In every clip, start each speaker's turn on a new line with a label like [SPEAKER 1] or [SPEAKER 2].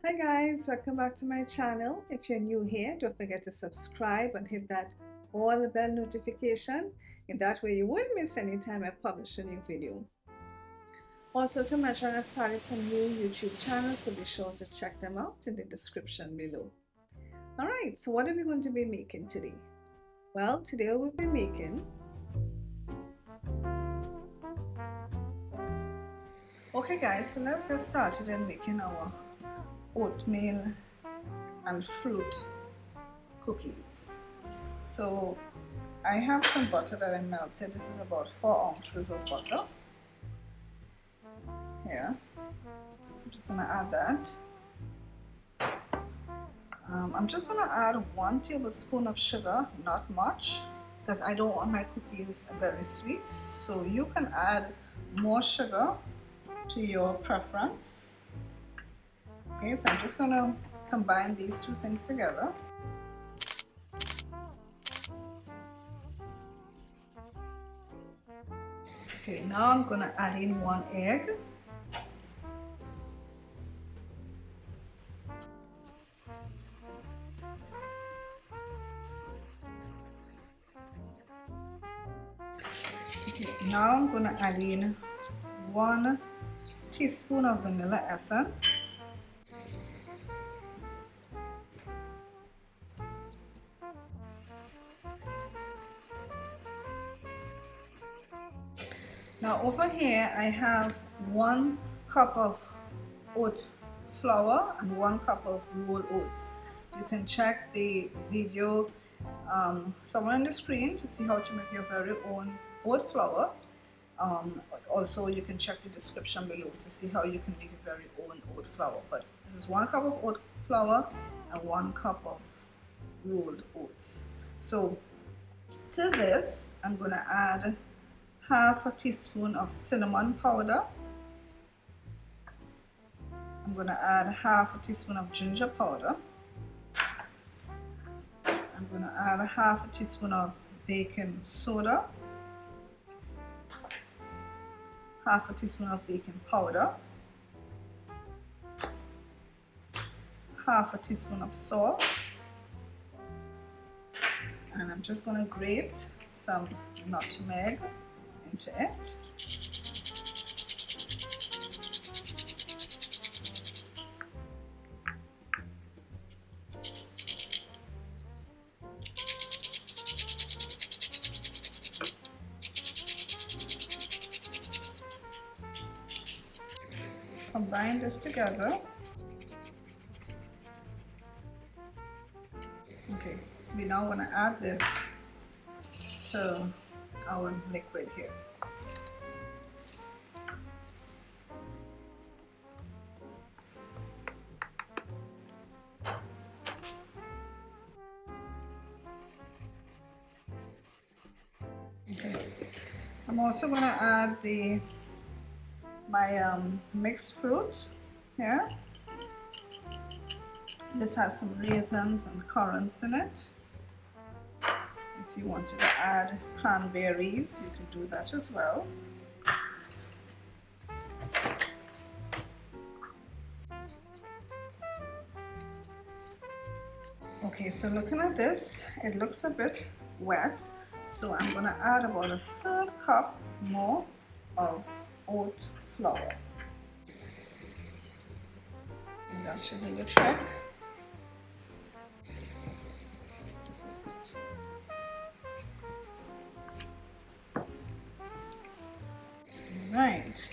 [SPEAKER 1] Hi guys, welcome back to my channel. If you're new here, don't forget to subscribe and hit that all bell notification. In that way you won't miss any time I publish a new video. Also to mention, I started some new YouTube channels, so be sure to check them out in the description below. Alright, so what are we going to be making today? Well, today we'll be making Okay guys, so let's get started in making our oatmeal and fruit cookies. So I have some butter that I melted. This is about 4 ounces of butter here. So I'm just going to add that. I'm just going to add 1 tablespoon of sugar, not much, because I don't want my cookies very sweet. So you can add more sugar to your preference. Okay, so I'm just going to combine these two things together. Okay, now I'm going to add in 1 egg. Okay, now I'm going to add in 1 teaspoon of vanilla essence. Now over here I have 1 cup of oat flour and 1 cup of rolled oats. You can check the video somewhere on the screen to see how to make your very own oat flour. Also you can check the description below to see how you can make your very own oat flour. But this is 1 cup of oat flour and 1 cup of rolled oats. So to this I'm going to add half a teaspoon of cinnamon powder. I'm going to add half a teaspoon of ginger powder. I'm going to add half a teaspoon of baking soda, half a teaspoon of baking powder, half a teaspoon of salt, and I'm just going to grate some nutmeg into it. Combine this together. Okay, we're now going to add this to our liquid here. Okay, I'm also going to add my mixed fruit here. This has some raisins and currants in it. If you wanted to add cranberries, you can do that as well. Okay, so looking at this, it looks a bit wet, so I'm going to add about 1/3 cup more of oat flour. And that should do the trick. Right,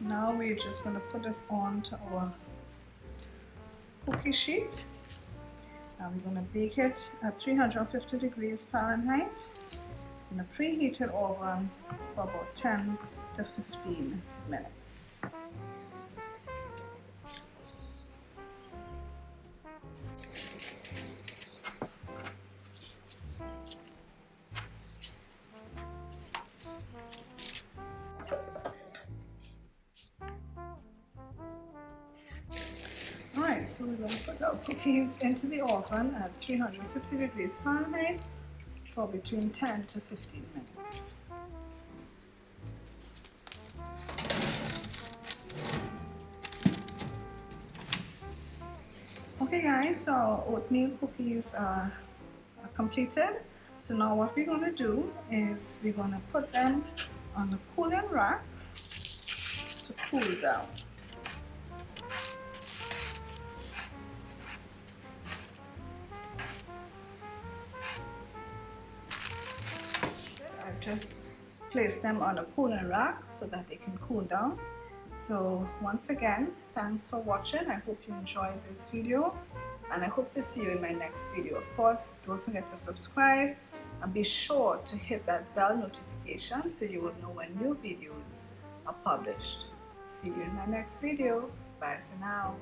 [SPEAKER 1] now we're just going to put this onto our cookie sheet, and we're going to bake it at 350 degrees Fahrenheit in a preheated oven for about 10 to 15 minutes. Alright, so we're going to put our cookies into the oven at 350 degrees Fahrenheit for between 10 to 15 minutes. Okay guys, so our oatmeal cookies are completed. So now what we're going to do is we're going to put them on the cooling rack to cool down. I've just placed them on a cooling rack so that they can cool down. So once again, thanks for watching. I hope you enjoyed this video and I hope to see you in my next video. Of course, don't forget to subscribe and be sure to hit that bell notification so you will know when new videos are published. See you in my next video. Bye for now.